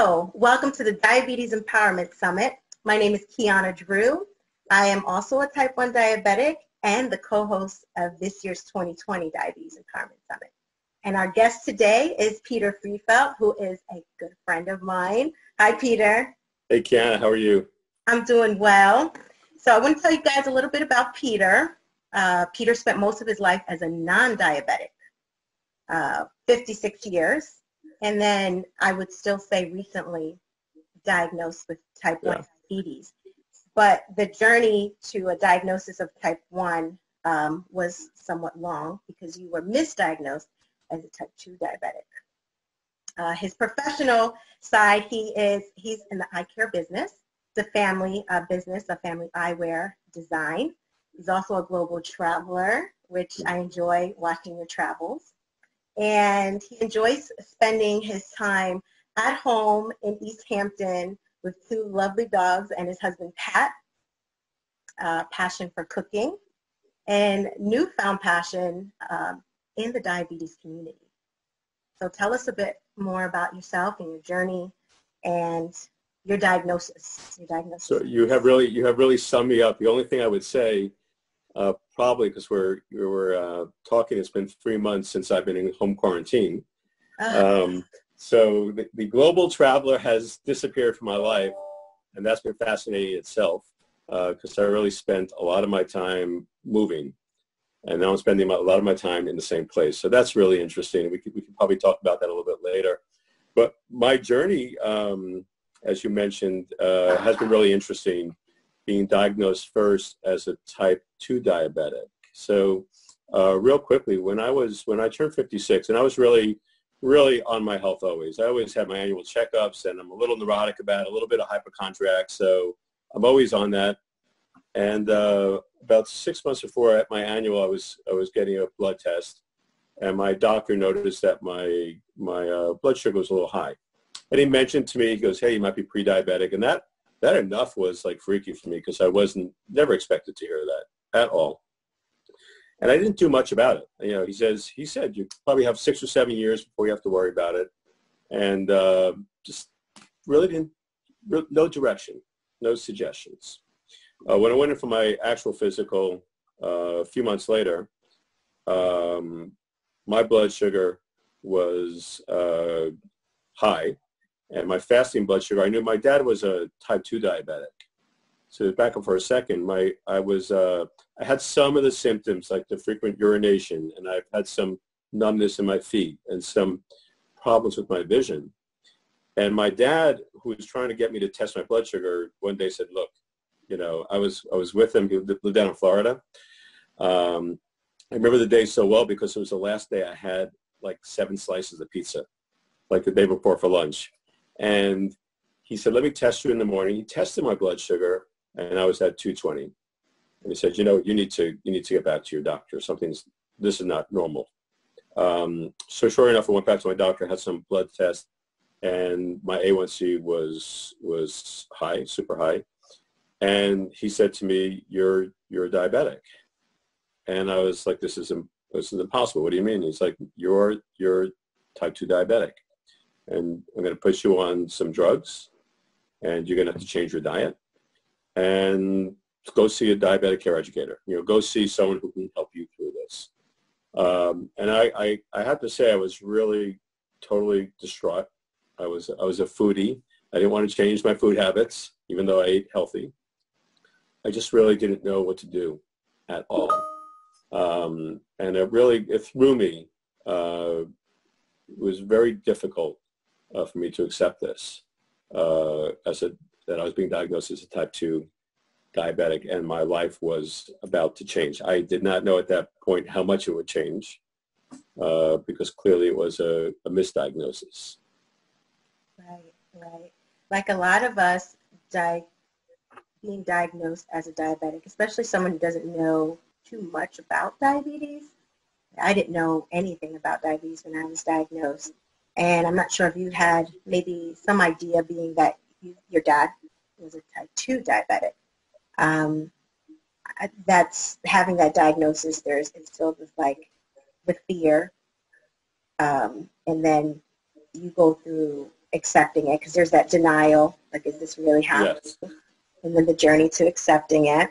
Hello, welcome to the Diabetes Empowerment Summit. My name is Kiana Drew. I am also a type 1 diabetic and the co-host of this year's 2020 Diabetes Empowerment Summit. And our guest today is Peter Friedfeld, who is a good friend of mine. Hi, Peter. Hey, Kiana, how are you? I'm doing well. So I want to tell you guys a little bit about Peter. Peter spent most of his life as a non-diabetic, 56 years. And then I would still say recently diagnosed with type 1 diabetes. But the journey to a diagnosis of type 1 was somewhat long because you were misdiagnosed as a type 2 diabetic. His professional side, he's in the eye care business. It's a family business, a family eyewear design. He's also a global traveler, which I enjoy watching your travels. And he enjoys spending his time at home in East Hampton with 2 lovely dogs and his husband, Pat. Passion for cooking and newfound passion in the diabetes community. So tell us a bit more about yourself and your journey and your diagnosis. So you have really summed me up. The only thing I would say, probably because we were talking, it's been 3 months since I've been in home quarantine. So the global traveler has disappeared from my life, and that's been fascinating itself because I really spent a lot of my time moving, and now I'm spending a lot of my time in the same place. So that's really interesting. We could probably talk about that a little bit later. But my journey, as you mentioned, has been really interesting, being diagnosed first as a type 2 diabetic. So real quickly, when I turned 56, and I was really on my health always. I always had my annual checkups, and I'm a little neurotic about it, a little bit of hypochondriac, so I'm always on that. And about 6 months before my annual, I was getting a blood test, and my doctor noticed that my blood sugar was a little high. And he mentioned to me, he goes, "Hey, you might be pre-diabetic," and that enough was like freaky for me because I never expected to hear that at all. And I didn't do much about it. You know, he said you probably have 6 or 7 years before you have to worry about it, and just really no direction, no suggestions. When I went in for my actual physical a few months later, my blood sugar was high, and my fasting blood sugar, I knew my dad was a type 2 diabetic. So back up for a second, I had some of the symptoms like the frequent urination, and I've had some numbness in my feet and some problems with my vision. And my dad, who was trying to get me to test my blood sugar, one day said, "Look, you know, I was with him. He lived down in Florida. I remember the day so well because it was the last day I had like 7 slices of pizza, like the day before for lunch. And he said, "Let me test you in the morning." He tested my blood sugar, and I was at 220. And he said, "You know, you need to get back to your doctor. This is not normal." So sure enough, I went back to my doctor, had some blood tests, and my A1C was high, super high. And he said to me, you're a diabetic. And I was like, this is impossible. What do you mean? He's like, you're type 2 diabetic, and I'm going to put you on some drugs, and you're going to have to change your diet, and go see a diabetic care educator. You know, go see someone who can help you through this. And I have to say, I was really totally distraught. I was a foodie. I didn't want to change my food habits, even though I ate healthy. I just really didn't know what to do at all. And it threw me. It was very difficult for me to accept this, that I was being diagnosed as a type 2 diabetic, and my life was about to change. I did not know at that point how much it would change, because clearly it was a misdiagnosis. Right. Like a lot of us being diagnosed as a diabetic, especially someone who doesn't know too much about diabetes. I didn't know anything about diabetes when I was diagnosed. And I'm not sure if you had maybe some idea, being that your dad was a type 2 diabetic. That's having that diagnosis, it's filled with fear. And then you go through accepting it? Because there's that denial, like, is this really happening? Yes. And then the journey to accepting it.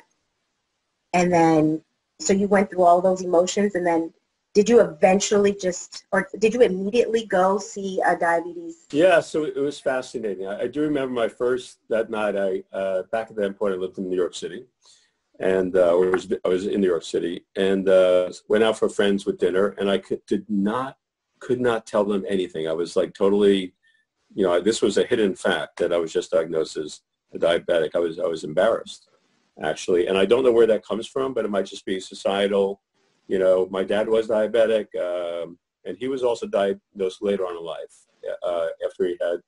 And then, so you went through all those emotions, and then did you eventually or did you immediately go see a diabetes? Yeah, so it was fascinating. I do remember that night, back at that point, I lived in New York City, and I was in New York City, and went out for friends with dinner, and I could not tell them anything. I was like totally, this was a hidden fact that I was just diagnosed as a diabetic. I was embarrassed, actually, and I don't know where that comes from, but it might just be societal. My dad was diabetic, and he was also diagnosed later on in life after he had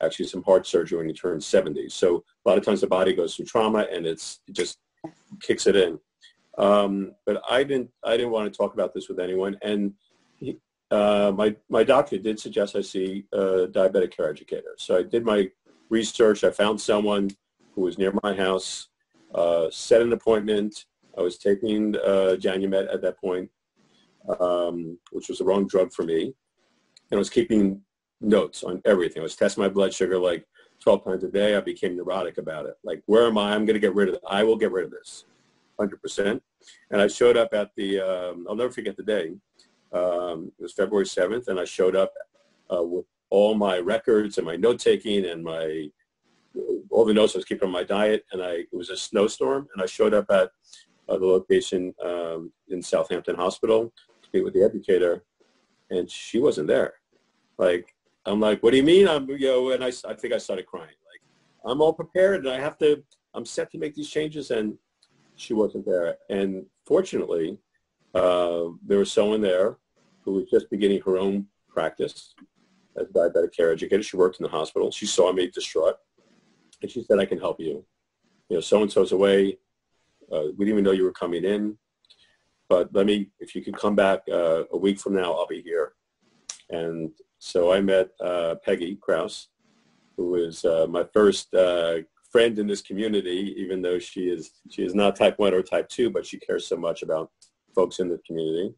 actually some heart surgery when he turned 70. So a lot of times the body goes through trauma, and it just kicks it in. But I didn't want to talk about this with anyone, and my doctor did suggest I see a diabetic care educator. So I did my research. I found someone who was near my house, set an appointment. I was taking Janumet at that point, which was the wrong drug for me, and I was keeping notes on everything. I was testing my blood sugar like 12 times a day. I became neurotic about it. Like, where am I? I'm going to get rid of it. I will get rid of this, 100%. And I showed up at the, I'll never forget the day. It was February 7th, and I showed up with all my records and my note-taking and all the notes I was keeping on my diet. And it was a snowstorm, and I showed up at the location in Southampton Hospital to meet with the educator, and she wasn't there. Like, I'm like, what do you mean? And I think I started crying. Like, I'm all prepared, and I'm set to make these changes, and she wasn't there. And fortunately, there was someone there who was just beginning her own practice as a diabetic care educator. She worked in the hospital. She saw me distraught, and she said, I can help you. So-and-so's away. We didn't even know you were coming in, but if you could come back a week from now, I'll be here. And so I met Peggy Krause, who is my first friend in this community, even though she is not type 1 or type 2, but she cares so much about folks in the community.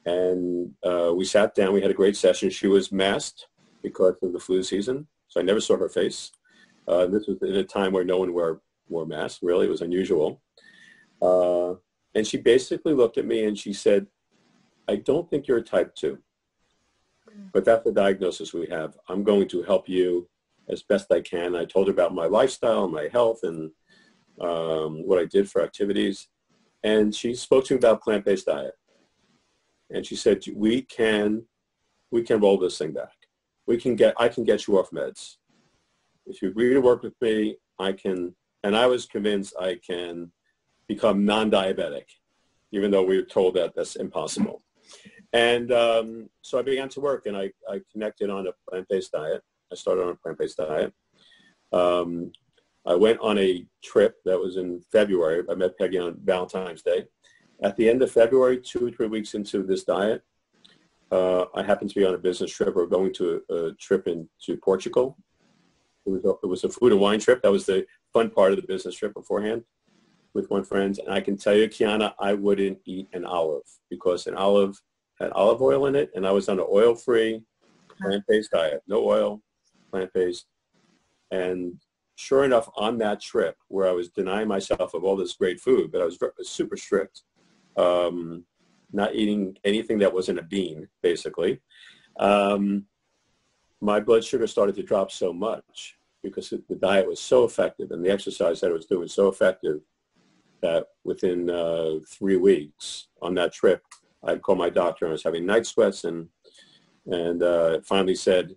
And we sat down. We had a great session. She was masked because of the flu season, so I never saw her face. This was at a time where no one wore masks. Really, it was unusual. And she basically looked at me and she said, I don't think you're a type 2, but that's the diagnosis we have. I'm going to help you as best I can. I told her about my lifestyle, my health, and what I did for activities. And she spoke to me about plant-based diet. And she said, we can roll this thing back. I can get you off meds. If you agree to work with me, I can, and I was convinced I can become non-diabetic, even though we were told that that's impossible. And so I began to work, and I connected on a plant-based diet. I started on a plant-based diet. I went on a trip that was in February. I met Peggy on Valentine's Day. At the end of February, 2 or 3 weeks into this diet, I happened to be on a business trip. We're going to a trip into Portugal. It was a food and wine trip. That was the fun part of the business trip beforehand with one friend. And I can tell you, Kiana, I wouldn't eat an olive because an olive had olive oil in it, and I was on an oil-free, plant-based diet. No oil, plant-based. And sure enough, on that trip where I was denying myself of all this great food, but I was super strict, not eating anything that wasn't a bean, basically, my blood sugar started to drop so much because the diet was so effective and the exercise that I was doing so effective that within 3 weeks on that trip, I'd call my doctor and I was having night sweats and finally said,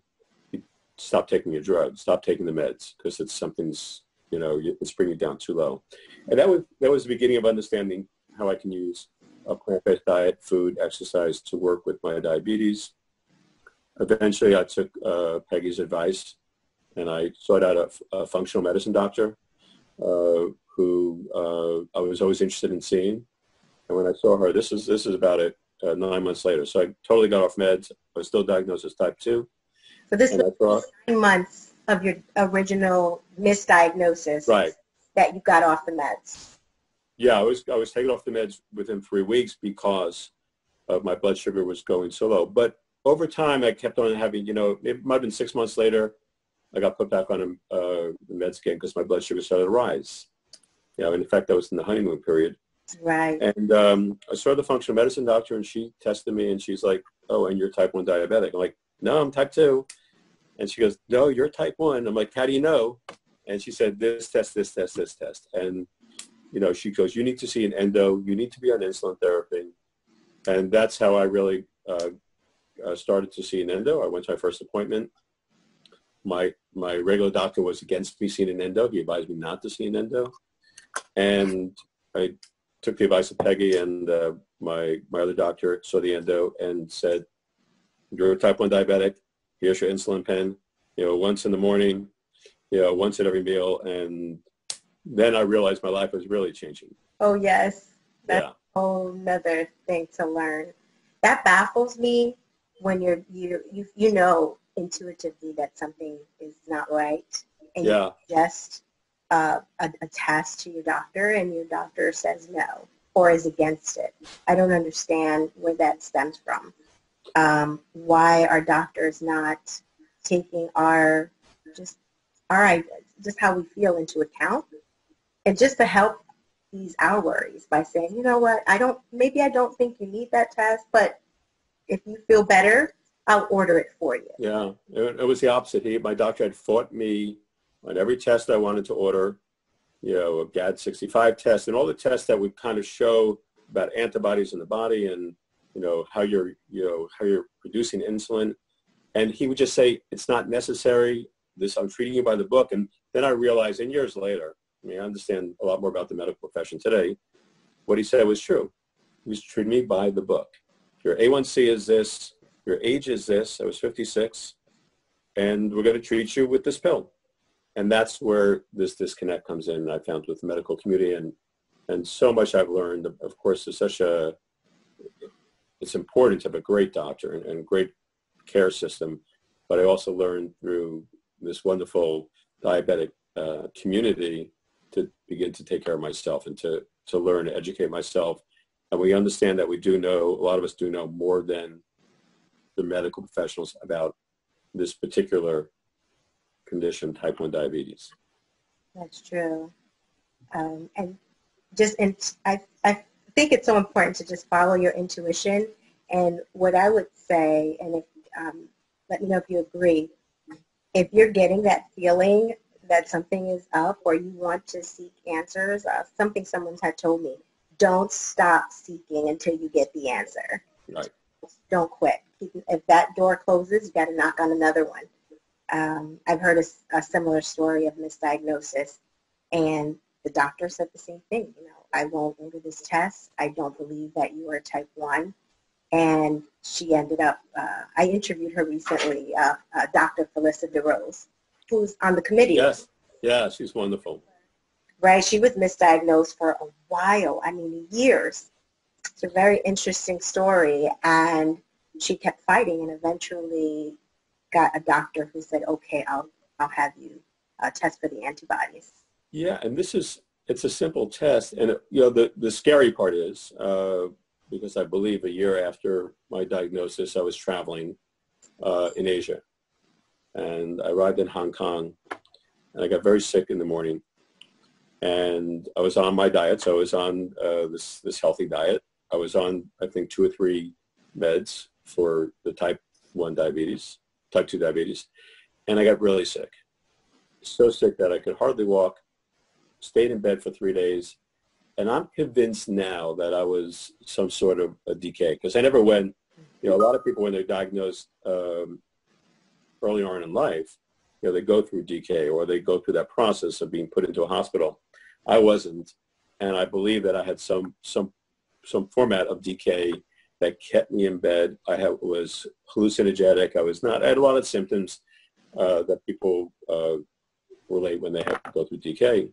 stop taking your drugs, stop taking the meds because it's bringing you down too low. And that was the beginning of understanding how I can use a plant-based diet, food, exercise to work with my diabetes. Eventually, I took Peggy's advice and I sought out a functional medicine doctor who I was always interested in seeing. And when I saw her, this is about 9 months later. So I totally got off meds. I was still diagnosed as type 2. So this was 9 months of your original misdiagnosis, right, that you got off the meds. Yeah, I was taken off the meds within 3 weeks because of my blood sugar was going so low. But over time, I kept on having, it might have been 6 months later, I got put back on the meds again because my blood sugar started to rise. In fact, I was in the honeymoon period. Right. And I saw the functional medicine doctor, and she tested me, and she's like, "Oh, and you're type 1 diabetic." I'm like, "No, I'm type 2. And she goes, "No, you're type 1. I'm like, "How do you know?" And she said, "This test, this test, this test." And, she goes, "You need to see an endo. You need to be on insulin therapy." And that's how I really started to see an endo. I went to my first appointment. My regular doctor was against me seeing an endo. He advised me not to see an endo. And I took the advice of Peggy, and my other doctor saw the endo and said, "You're a type 1 diabetic. Here's your insulin pen, once in the morning, once at every meal." And then I realized my life was really changing. Oh, yes. That's a whole nother thing to learn. That baffles me when you know intuitively that something is not right. And you just a test to your doctor, and your doctor says no or is against it. I don't understand where that stems from. Why are doctors not taking just how we feel into account, and just to help ease our worries by saying, you know what, I don't think you need that test, but if you feel better, I'll order it for you. Yeah, it was the opposite. My doctor had fought me on every test I wanted to order, a GAD-65 test and all the tests that would kind of show about antibodies in the body and, how you're producing insulin. And he would just say, "It's not necessary. I'm treating you by the book." And then I realized, and years later, I understand a lot more about the medical profession today, what he said was true. He was treating me by the book. Your A1C is this, your age is this. I was 56, and we're going to treat you with this pill. And that's where this disconnect comes in, I found, with the medical community, and so much I've learned. Of course, it's important to have a great doctor and great care system, but I also learned through this wonderful diabetic community to begin to take care of myself and to learn, to educate myself. And we understand that a lot of us do know more than the medical professionals about this particular condition, type 1 diabetes. That's true. And I think it's so important to just follow your intuition. And what I would say, and if, let me know if you agree, if you're getting that feeling that something is up or you want to seek answers, something someone had told me, don't stop seeking until you get the answer. Right. Don't quit. If that door closes, you got to knock on another one. I've heard a similar story of misdiagnosis, and the doctor said the same thing. I won't order this test. I don't believe that you are type 1. And she ended up, I interviewed her recently, Dr. Felissa DeRose, who's on the committee. Yes, yeah, she's wonderful. Right, she was misdiagnosed for a while, years. It's a very interesting story, and she kept fighting and eventually got a doctor who said, "Okay, I'll have you test for the antibodies." Yeah, and it's a simple test, and the scary part is because I believe a year after my diagnosis, I was traveling in Asia, and I arrived in Hong Kong, and I got very sick in the morning, and I was on my diet, so I was on this healthy diet. I was on, I think, 2 or 3 meds for the type 2 diabetes, and I got really sick. So sick that I could hardly walk, stayed in bed for 3 days, and I'm convinced now that I was some sort of a DK, because I never went, a lot of people when they're diagnosed early on in life, they go through DK or they go through that process of being put into a hospital. I wasn't, and I believe that I had some format of DK that kept me in bed. Was hallucinogenic. I had a lot of symptoms that people relate when they have to go through DK,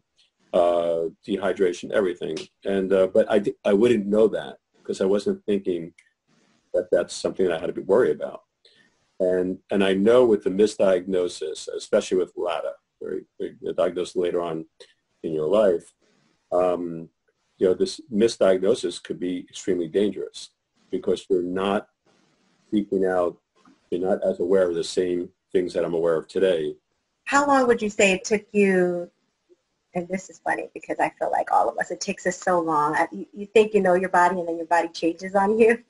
dehydration, everything. And but I wouldn't know that because I wasn't thinking that that's something that I had to be worried about. And I know with the misdiagnosis, especially with LADA, the diagnosis later on in your life, this misdiagnosis could be extremely dangerous because you're not seeking out, you're not as aware of the same things that I'm aware of today how long would you say it took you, and this is funny because I feel like all of us, it takes us so long. You think you know your body, and then your body changes on you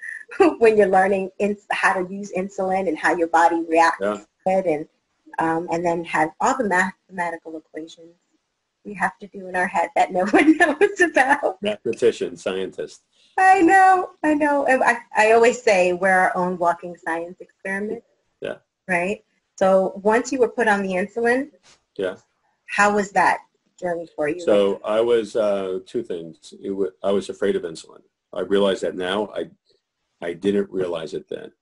when you're learning how to use insulin and how your body reacts to it, and then have all the mathematical equations we have to do in our head that no one knows about. Mathematician, scientist. I know. And I always say we're our own walking science experiment. Yeah. Right? So once you were put on the insulin, how was that journey for you? So I was, two things. I was afraid of insulin. I realize that now. I didn't realize it then.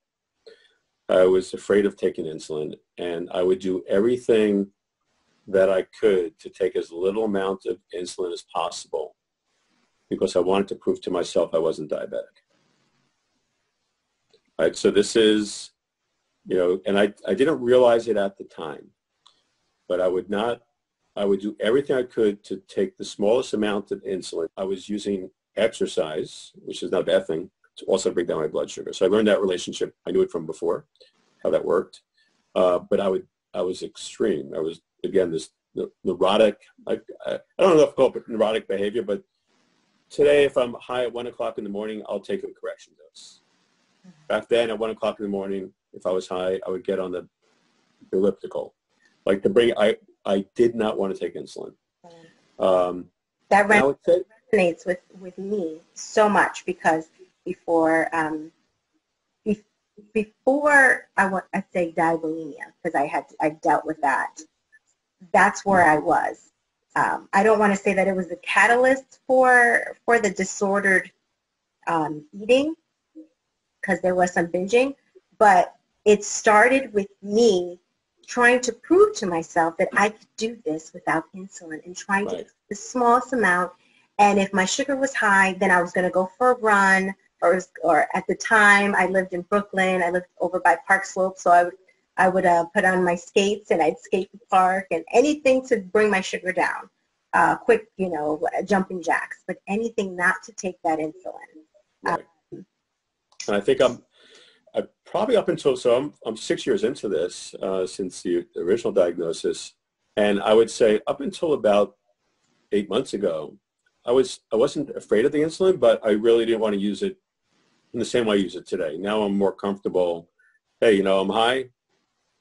I was afraid of taking insulin, and I would do everything that I could to take as little amount of insulin as possible because I wanted to prove to myself I wasn't diabetic. All right, so this is, and I didn't realize it at the time, but I would do everything I could to take the smallest amount of insulin. I was using exercise, which is not a bad thing, to also bring down my blood sugar. So I learned that relationship. I knew it from before, how that worked. But I was extreme. I was, again, this neurotic, I don't know if I call it neurotic behavior, but today if I'm high at 1 o'clock in the morning, I'll take a correction dose. Back then at 1 o'clock in the morning, if I was high, I would get on the elliptical. Like I did not want to take insulin. That resonates with me so much because before I say diabulimia, because I dealt with that. That's where I was. I don't want to say that it was the catalyst for the disordered eating, because there was some binging, but it started with me trying to prove to myself that I could do this without insulin and trying to take the smallest amount. And if my sugar was high, then I was going to go for a run, or at the time I lived in Brooklyn. I lived over by Park Slope, so I would put on my skates and I'd skate the park and anything to bring my sugar down. Quick, jumping jacks, but anything not to take that insulin. Right. And I think I probably up until, I'm 6 years into this since the original diagnosis, and I would say up until about 8 months ago, I wasn't afraid of the insulin, but I really didn't want to use it in the same way I use it today. Now I'm more comfortable. Hey, I'm high.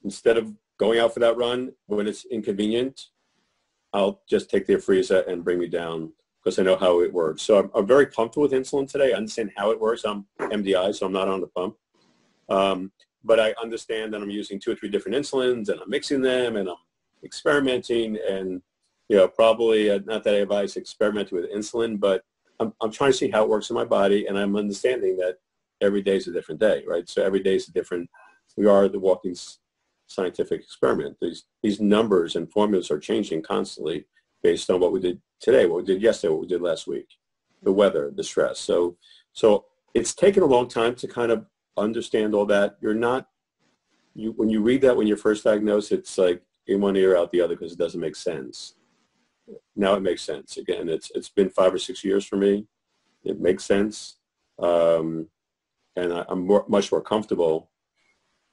Instead of going out for that run when it's inconvenient, I'll just take the Afreeza and bring me down because I know how it works. So I'm very comfortable with insulin today. I understand how it works. I'm MDI, so I'm not on the pump. But I understand that I'm using 2 or 3 different insulins, and I'm mixing them, and I'm experimenting. And, probably not that I advise experimenting with insulin, but I'm trying to see how it works in my body, and I'm understanding that every day is a different day, right? So every day is a different, we are the walking scientific experiment. These numbers and formulas are changing constantly based on what we did today, what we did yesterday, what we did last week, the weather, the stress. So it's taken a long time to kind of understand all that. When you read that when you're first diagnosed, it's like in one ear out the other because it doesn't make sense. Now it makes sense. Again, it's been 5 or 6 years for me. It makes sense. And I'm much more comfortable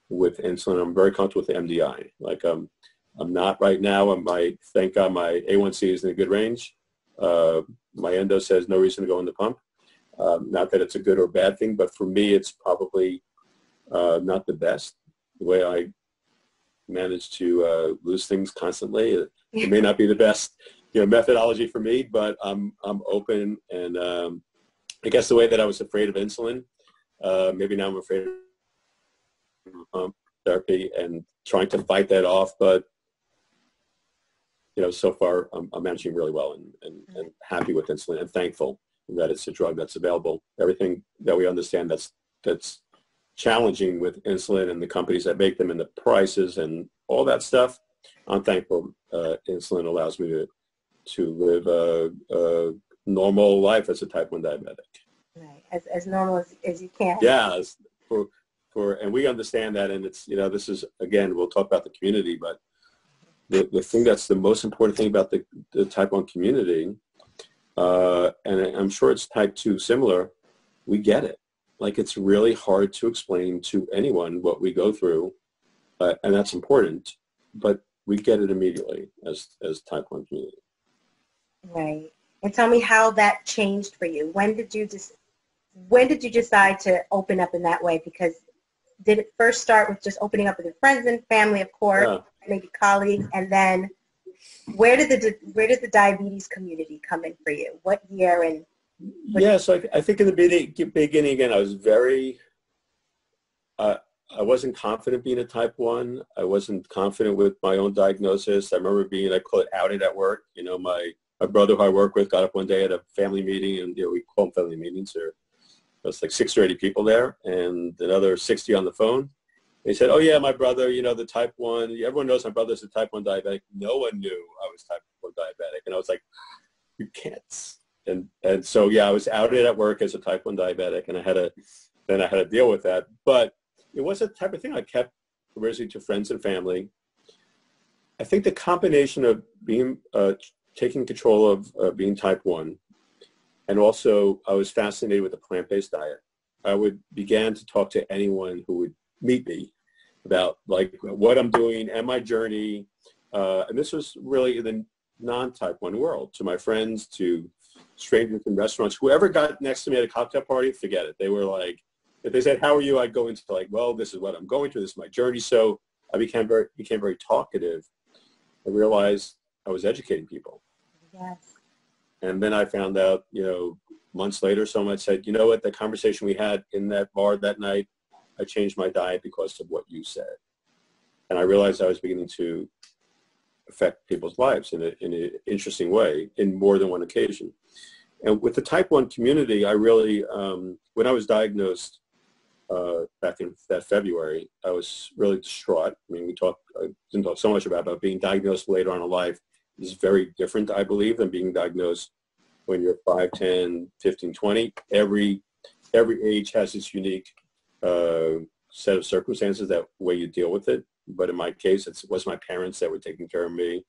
with insulin. I'm very comfortable with MDI. Like I'm not right now. Thank God my A1C is in a good range. My endo says no reason to go on the pump. Not that it's a good or bad thing, but for me, it's probably not the best. The way I manage to lose things constantly, it may not be the best, methodology for me. But I'm open, and I guess the way that I was afraid of insulin, maybe now I'm afraid of pump therapy and trying to fight that off. But so far I'm managing really well and happy with insulin and thankful that it's a drug that's available. Everything that we understand that's challenging with insulin and the companies that make them and the prices and all that stuff, I'm thankful insulin allows me to live a normal life as a type 1 diabetic. Right, as normal as you can. Yeah, and we understand that, and it's, this is, again, we'll talk about the community, but the thing that's the most important thing about the type 1 community, and I'm sure it's type 2 similar, we get it. Like, it's really hard to explain to anyone what we go through, and that's important. But we get it immediately as type 1 community. Right. And tell me how that changed for you. When did you decide to open up in that way? Because did it first start with just opening up with your friends and family, of course, Yeah. maybe colleagues, and then where did the diabetes community come in for you? What year and Yeah, so I think in the beginning, again, I was very, I wasn't confident being a type 1. I wasn't confident with my own diagnosis. I remember being, I call it outed at work. You know, my brother who I work with got up one day at a family meeting, and, you know, we call them family meetings. There was like 60 or 80 people there and another 60 on the phone. They said, oh, yeah, my brother, you know, the type 1, everyone knows my brother's a type 1 diabetic. No one knew I was type 1 diabetic. And I was like, you can't. And so, yeah, I was outed at work as a type 1 diabetic, and I had to deal with that. But it was a type of thing I kept raising to friends and family. I think the combination of being, taking control of being type 1, and also I was fascinated with the plant-based diet. I began to talk to anyone who would meet me about like what I'm doing and my journey. And this was really in the non-type 1 world, to my friends, to strangers in restaurants. Whoever got next to me at a cocktail party, forget it. They were like, if they said, how are you? I'd go into like, well, this is what I'm going through. This is my journey. So I became very talkative. I realized I was educating people. yes. And then I found out, you know, months later, someone said, you know what, the conversation we had in that bar that night, I changed my diet because of what you said. And I realized I was beginning to affect people's lives in an interesting way in more than one occasion. And with the type 1 community, I really, when I was diagnosed back in that February, I was really distraught. I mean, I didn't talk so much about being diagnosed later on in life is very different, I believe, than being diagnosed when you're 5, 10, 15, 20. Every age has its unique set of circumstances, that way you deal with it. But in my case, it was my parents that were taking care of me.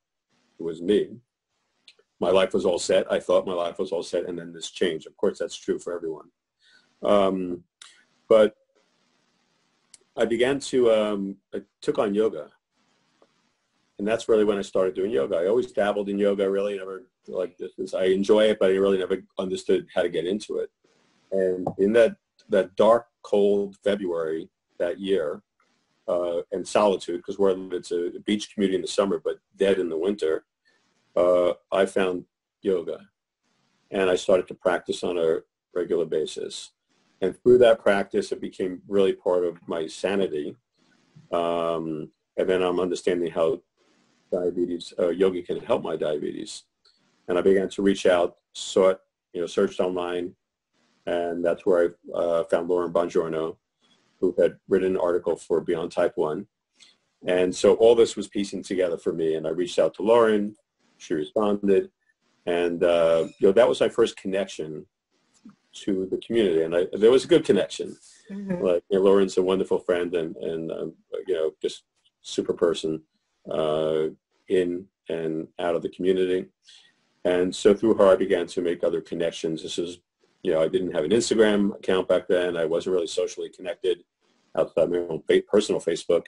It was me. My life was all set. I thought my life was all set, and then this changed. Of course, that's true for everyone. But I began to, I took on yoga. And that's really when I started doing yoga. I always dabbled in yoga, really never like this. I enjoy it, but I really never understood how to get into it. And in that dark, cold February that year, and solitude, because it's a beach community in the summer, but dead in the winter, I found yoga. And I started to practice on a regular basis. And through that practice, it became really part of my sanity. And then I'm understanding how diabetes, yoga can help my diabetes. And I began to reach out, searched online, and that's where I found Lauren Bongiorno, who had written an article for Beyond Type 1. And so all this was piecing together for me, and I reached out to Lauren. She responded, and that was my first connection to the community, and there was a good connection. Mm-hmm. Like, Lauren's a wonderful friend, and just super person in and out of the community. And so through her, I began to make other connections. This is, I didn't have an Instagram account back then. I wasn't really socially connected outside my own personal Facebook,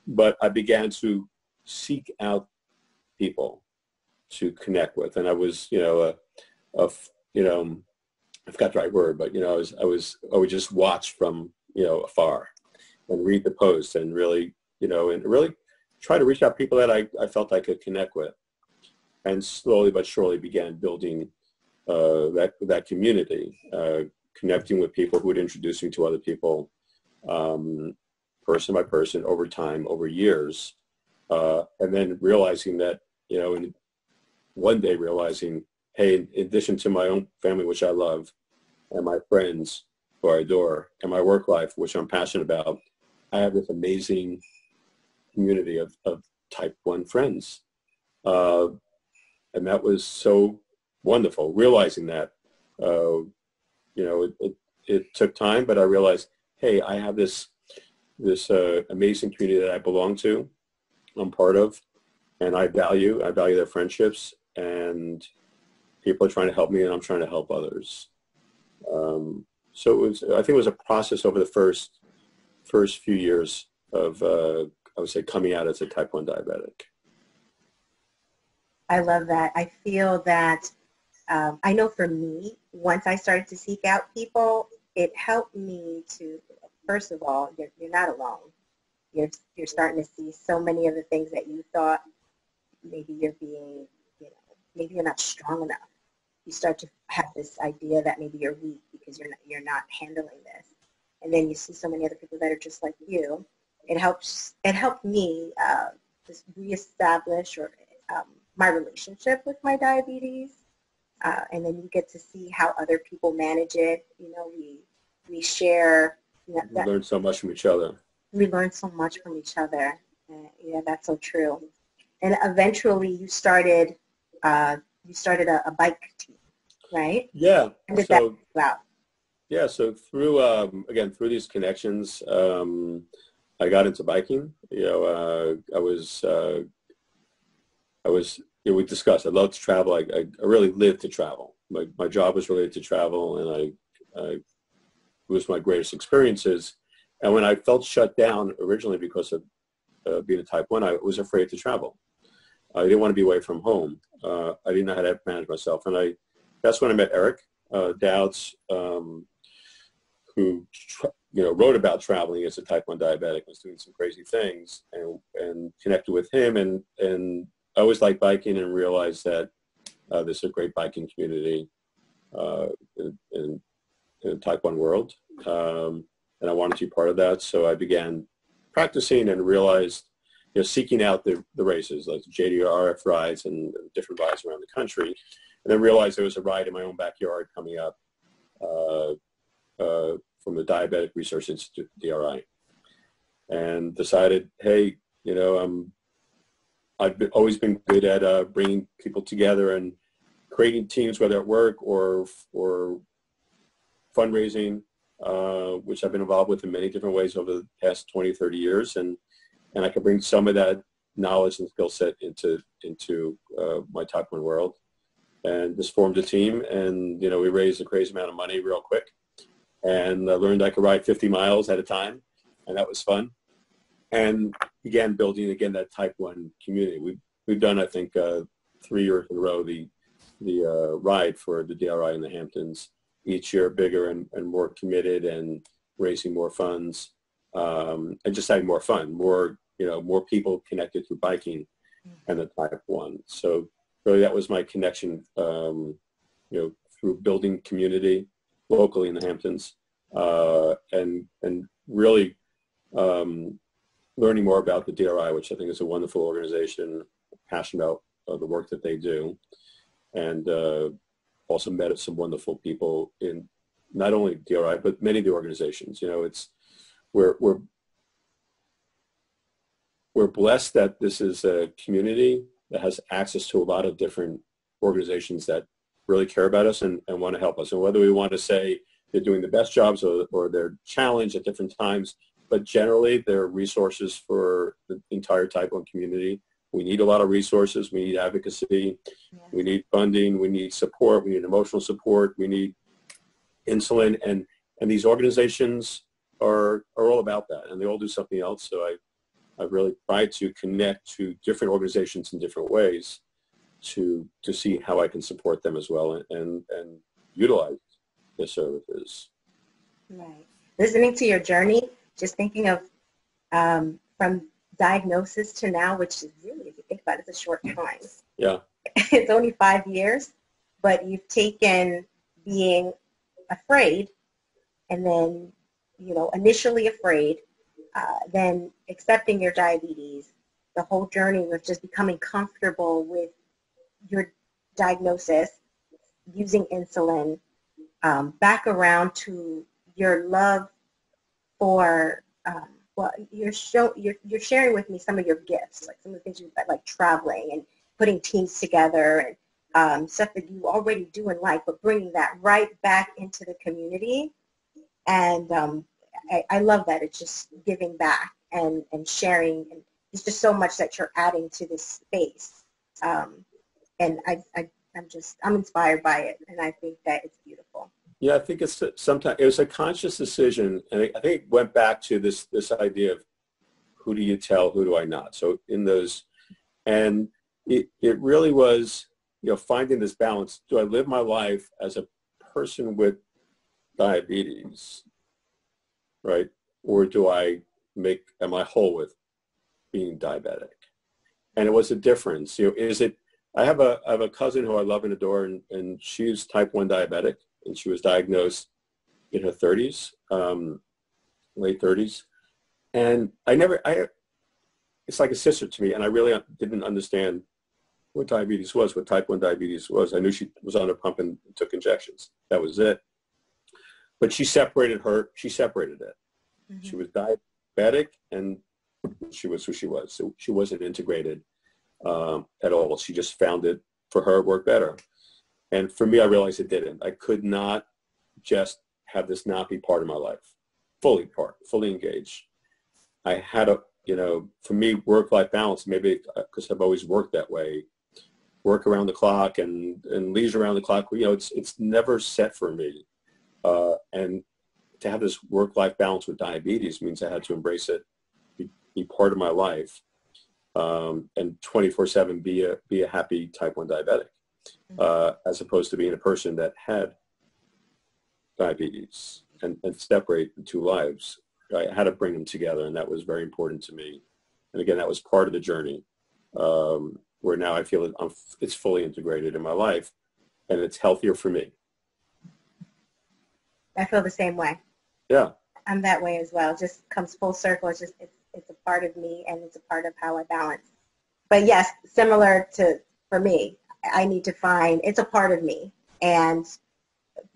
but I began to seek out people to connect with. And I was, I forgot the right word, but, I would just watch from, afar and read the posts and really, and really try to reach out people that I felt I could connect with. And slowly but surely began building that community, connecting with people who would introduce me to other people, person by person, over time, over years. And then realizing that, and one day realizing, hey, in addition to my own family, which I love, and my friends who I adore, and my work life, which I'm passionate about, I have this amazing community of type 1 friends. And that was so wonderful, realizing that. It took time, but I realized, hey, I have this amazing community that I belong to, I'm part of, and I value their friendships, and people are trying to help me, and I'm trying to help others. So I think it was a process over the first few years of, I would say, coming out as a type 1 diabetic. I love that. I feel that, I know for me, once I started to seek out people, it helped me to, first of all, you're not alone. You're starting to see so many of the things that you thought maybe you're being, maybe you're not strong enough. You start to have this idea that maybe you're weak because you're not handling this. And then you see so many other people that are just like you. It helped me just reestablish my relationship with my diabetes. And then you get to see how other people manage it. We share. We learn so much from each other. We learn so much from each other. Yeah, that's so true. And eventually you started a bike team, right? Yeah. When did that come out? Yeah, so through these connections, I got into biking. We discussed, I love to travel. I really lived to travel. My job was related to travel, and it was my greatest experiences. And when I felt shut down originally because of being a type 1, I was afraid to travel. I didn't want to be away from home. I didn't know how to manage myself. And that's when I met Eric Dowds, who wrote about traveling as a type 1 diabetic, was doing some crazy things, and connected with him. And I always liked biking and realized that there's a great biking community in the type 1 world. And I wanted to be part of that. So I began practicing and realized, seeking out the races, like the JDRF rides and different rides around the country. And then realized there was a ride in my own backyard coming up from the Diabetic Research Institute, DRI, and decided, hey, I've always been good at bringing people together and creating teams, whether at work or fundraising, which I've been involved with in many different ways over the past 20, 30 years. And I can bring some of that knowledge and skill set into my type 1 world. And just formed a team, and, we raised a crazy amount of money real quick. And I learned I could ride 50 miles at a time, and that was fun. And began building, again, that type 1 community. We've done, I think, 3 years in a row, the ride for the DRI in the Hamptons, each year bigger and more committed, and raising more funds, and just having more fun, more people connected through biking and the type 1. So really that was my connection, through building community locally in the Hamptons, and really learning more about the DRI, which I think is a wonderful organization, passionate about the work that they do, and also met some wonderful people in not only DRI but many of the organizations. We're blessed that this is a community that has access to a lot of different organizations that really care about us and want to help us. And whether we want to say they're doing the best jobs or they're challenged at different times, but generally they're resources for the entire type 1 community. We need a lot of resources. We need advocacy. Yeah. We need funding. We need support. We need emotional support. We need insulin. And these organizations are all about that, and they all do something else. So I've really tried to connect to different organizations in different ways to see how I can support them as well and utilize their services. Right. Listening to your journey, just thinking of from diagnosis to now, which is really, if you think about it, it's a short time. Yeah. It's only 5 years, but you've taken being afraid, and then, initially afraid, then accepting your diabetes, the whole journey of just becoming comfortable with your diagnosis, using insulin, back around to your love for, you're sharing with me some of your gifts, like some of the things like traveling and putting teams together and stuff that you already do in life, but bringing that right back into the community. And I love that. It's just giving back and sharing, and it's just so much that you're adding to this space. And I'm inspired by it, and I think that it's beautiful. Yeah, I think it was a conscious decision, and I think it went back to this idea of who do you tell, who do I not? So in those, and it really was, finding this balance. Do I live my life as a person with diabetes, right? Or am I whole with being diabetic? And it was a difference. I have a cousin who I love and adore, and she's type 1 diabetic, and she was diagnosed in her 30s, late 30s. And it's like a sister to me, and I really didn't understand what diabetes was, what type 1 diabetes was. I knew she was on a pump and took injections. That was it. But she separated it. Mm-hmm. She was diabetic, and she was who she was. So she wasn't integrated at all. She just found it, for her, it worked better. And for me, I realized it didn't. I could not just have this not be part of my life, fully engaged. I had for me, work-life balance, maybe because I've always worked that way, work around the clock and leisure around the clock, it's never set for me. And to have this work-life balance with diabetes means I had to embrace it, be part of my life, and 24/7 be a happy type 1 diabetic, as opposed to being a person that had diabetes, and separate the two lives. I had to bring them together, and that was very important to me. And again, that was part of the journey, where now I feel it's fully integrated in my life, and it's healthier for me. I feel the same way. Yeah. I'm that way as well. It just comes full circle. It's a part of me, and it's a part of how I balance. But yes, similar to, for me, I need to find, it's a part of me, and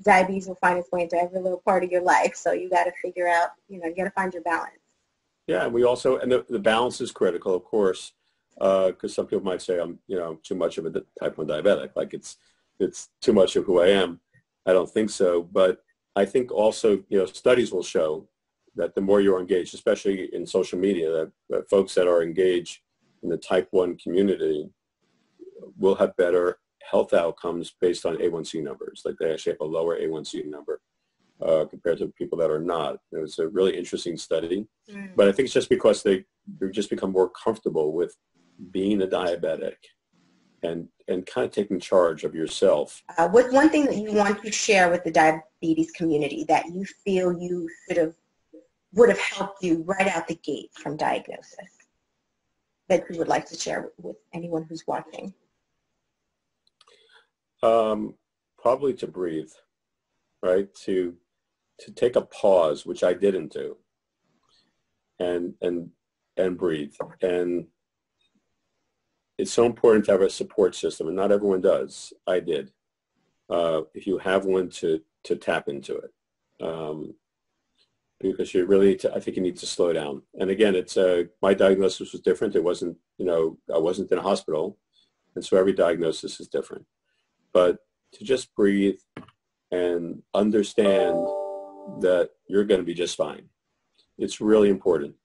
diabetes will find its way into every little part of your life. So you got to figure out, you got to find your balance. Yeah, and the balance is critical, of course, because some people might say I'm, too much of a type 1 diabetic, like it's too much of who I am. I don't think so, but I think also, studies will show that the more you're engaged, especially in social media, that folks that are engaged in the type 1 community will have better health outcomes based on A1C numbers. Like they actually have a lower A1C number compared to people that are not. It was a really interesting study, but I think it's just because they've just become more comfortable with being a diabetic and kind of taking charge of yourself. What's one thing that you want to share with the diabetes community that you feel you would have helped you right out the gate from diagnosis, that you would like to share with anyone who's watching? Probably to breathe, right? To take a pause, which I didn't do, and breathe. And it's so important to have a support system, and not everyone does. I did. If you have one, to tap into it, because I think you need to slow down. And again, my diagnosis was different. It wasn't, I wasn't in a hospital, and so every diagnosis is different. But to just breathe and understand that you're going to be just fine. It's really important.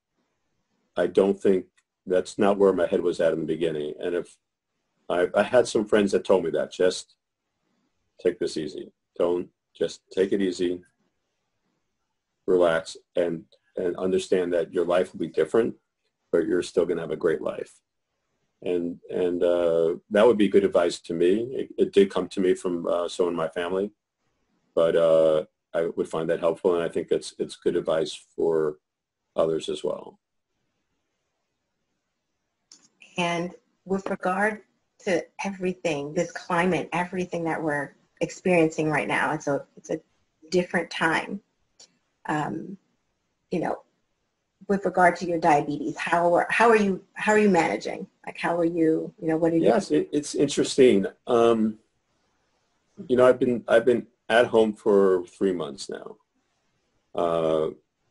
I don't think that's not where my head was at in the beginning. And if I had some friends that told me that, just take this easy. Just take it easy, relax, and understand that your life will be different, but you're still going to have a great life. And that would be good advice to me. It did come to me from someone in my family, but I would find that helpful, and I think it's good advice for others as well. And with regard to everything, this climate, everything that we're experiencing right now, it's a different time. With regard to your diabetes, how are you managing? Like, how are you? What are you? Yes, it's interesting. I've been at home for 3 months now,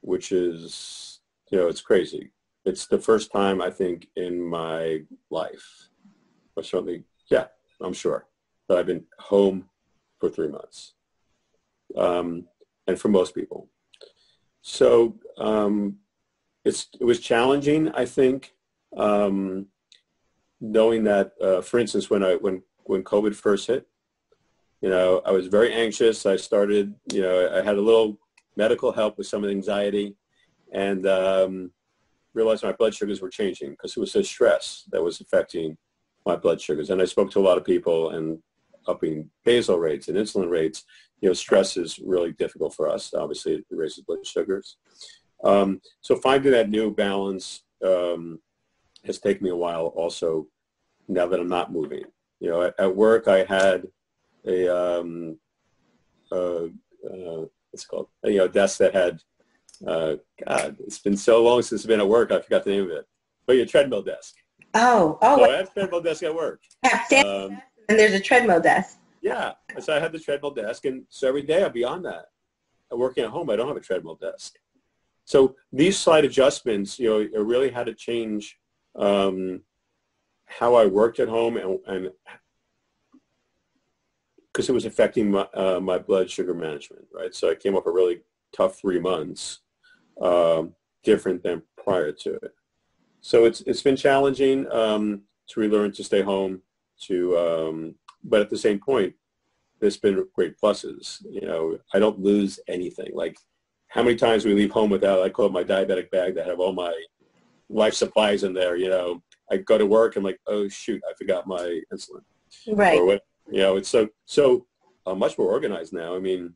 which is, it's crazy. It's the first time, I think, in my life, or certainly, yeah, I'm sure, that I've been home for 3 months, and for most people. So it was challenging, I think, knowing that, for instance, when COVID first hit, I was very anxious. I started, I had a little medical help with some of the anxiety, and realized my blood sugars were changing because it was the stress that was affecting my blood sugars. And I spoke to a lot of people, and upping basal rates and insulin rates, stress is really difficult for us. Obviously, it raises blood sugars. So finding that new balance has taken me a while also, now that I'm not moving. At work I had what's it called? A desk that had, God, it's been so long since I've been at work, I forgot the name of it. But your treadmill desk. Oh. So I had a treadmill desk at work. And there's a treadmill desk. Yeah, so I had the treadmill desk, and so every day I'd be on that. Working at home, I don't have a treadmill desk. So these slight adjustments, it really had to change how I worked at home, and because it was affecting my blood sugar management, right? So I came up a really tough 3 months, different than prior to it. So it's been challenging to relearn to stay home, but at the same point, there's been great pluses. I don't lose anything. Like, how many times we leave home without, I call it my diabetic bag that have all my life supplies in there. I go to work and like, oh shoot, I forgot my insulin. Right. Or what, it's so much more organized now. I mean,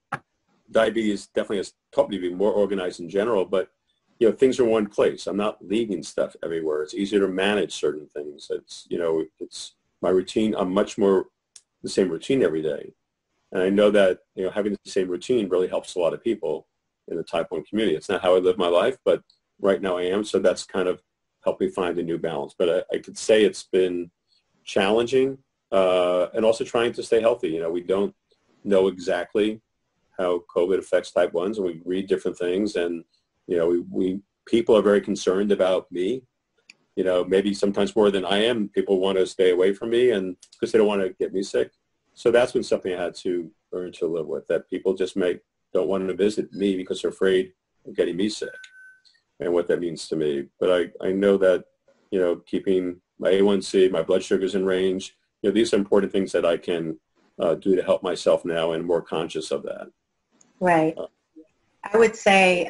diabetes definitely has taught me to be more organized in general, but things are in one place. I'm not leaving stuff everywhere. It's easier to manage certain things. It's my routine. I'm much more the same routine every day. And I know that, having the same routine really helps a lot of people in the type 1 community. It's not how I live my life, but right now I am. So that's kind of helped me find a new balance. But I could say it's been challenging, and also trying to stay healthy. We don't know exactly how COVID affects type 1s, and we read different things. And, people are very concerned about me. Maybe sometimes more than I am. People want to stay away from me, and because they don't want to get me sick. So that's been something I had to learn to live with, that people just don't want to visit me because they're afraid of getting me sick, and what that means to me. But I know that, keeping my A1C, my blood sugars in range, these are important things that I can do to help myself now, and more conscious of that. Right. I would say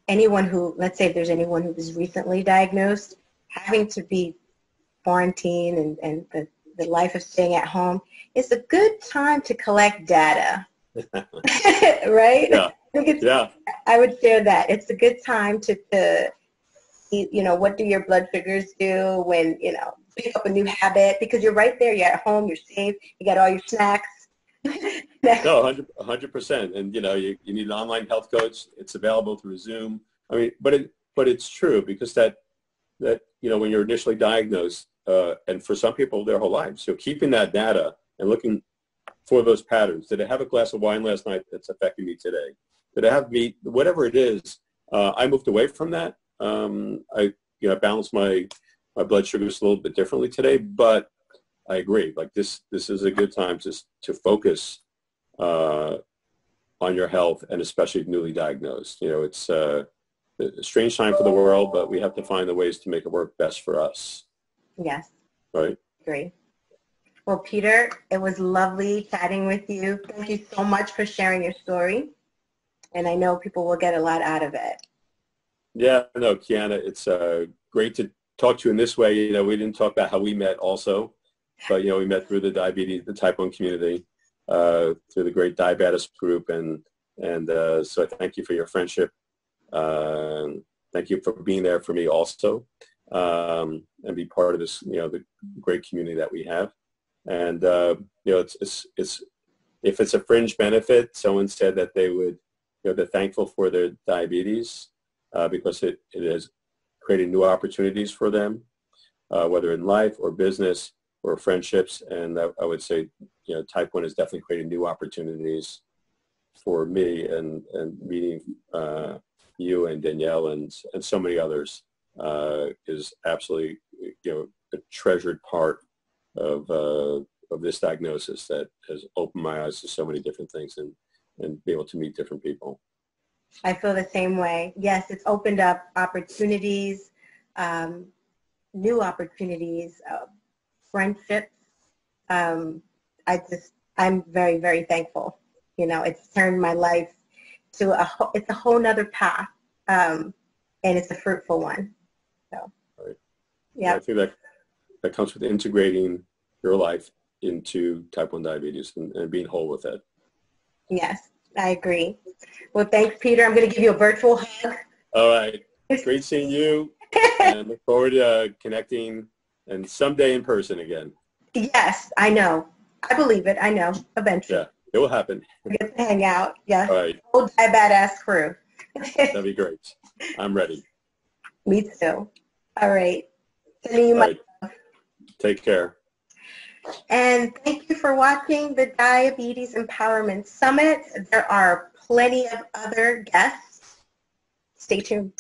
let's say if there's anyone who was recently diagnosed, having to be quarantined and the life of staying at home, it's a good time to collect data. Right? Yeah. I would share that. It's a good time to what do your blood sugars do when, pick up a new habit, because you're right there, you're at home, you're safe, you got all your snacks. No, 100%. And, you need an online health coach. It's available through Zoom. I mean, but it's true, because that when you're initially diagnosed, and for some people their whole lives, so keeping that data and looking for those patterns. Did I have a glass of wine last night that's affecting me today? Did I have meat? Whatever it is, I moved away from that. I balanced my blood sugars a little bit differently today, but I agree. Like this is a good time to focus on your health, and especially newly diagnosed. It's a strange time for the world, but we have to find the ways to make it work best for us. Yes. Right. Agree. Well, Peter, it was lovely chatting with you. Thank you so much for sharing your story, and I know people will get a lot out of it. Yeah, no, Kiana, it's great to talk to you in this way. We didn't talk about how we met also, but, we met through the type 1 community, through the great diabetes group. And so I thank you for your friendship. Thank you for being there for me also, and be part of this, the great community that we have. And, it's if it's a fringe benefit, someone said that they would, they're thankful for their diabetes, because it has created new opportunities for them, whether in life or business or friendships. And I would say, type 1 has definitely created new opportunities for me, and meeting you and Danielle and so many others is absolutely, a treasured part of this diagnosis that has opened my eyes to so many different things, and be able to meet different people. I feel the same way. Yes, it's opened up opportunities, new opportunities, friendships. I'm very, very thankful. It's turned my life to it's a whole nother path, and it's a fruitful one. So, right. yeah. that comes with integrating your life into type 1 diabetes and being whole with it. Yes, I agree. Well, thanks, Peter. I'm going to give you a virtual hug. All right. Great seeing you, and look forward to connecting and someday in person again. Yes, I know. I believe it. I know. Eventually. Yeah, it will happen. We get to hang out. Yes. All right. Old badass crew. That'd be great. I'm ready. Me too. All right. Sending you All my right. Take care. And thank you for watching the Diabetes Empowerment Summit. There are plenty of other guests. Stay tuned.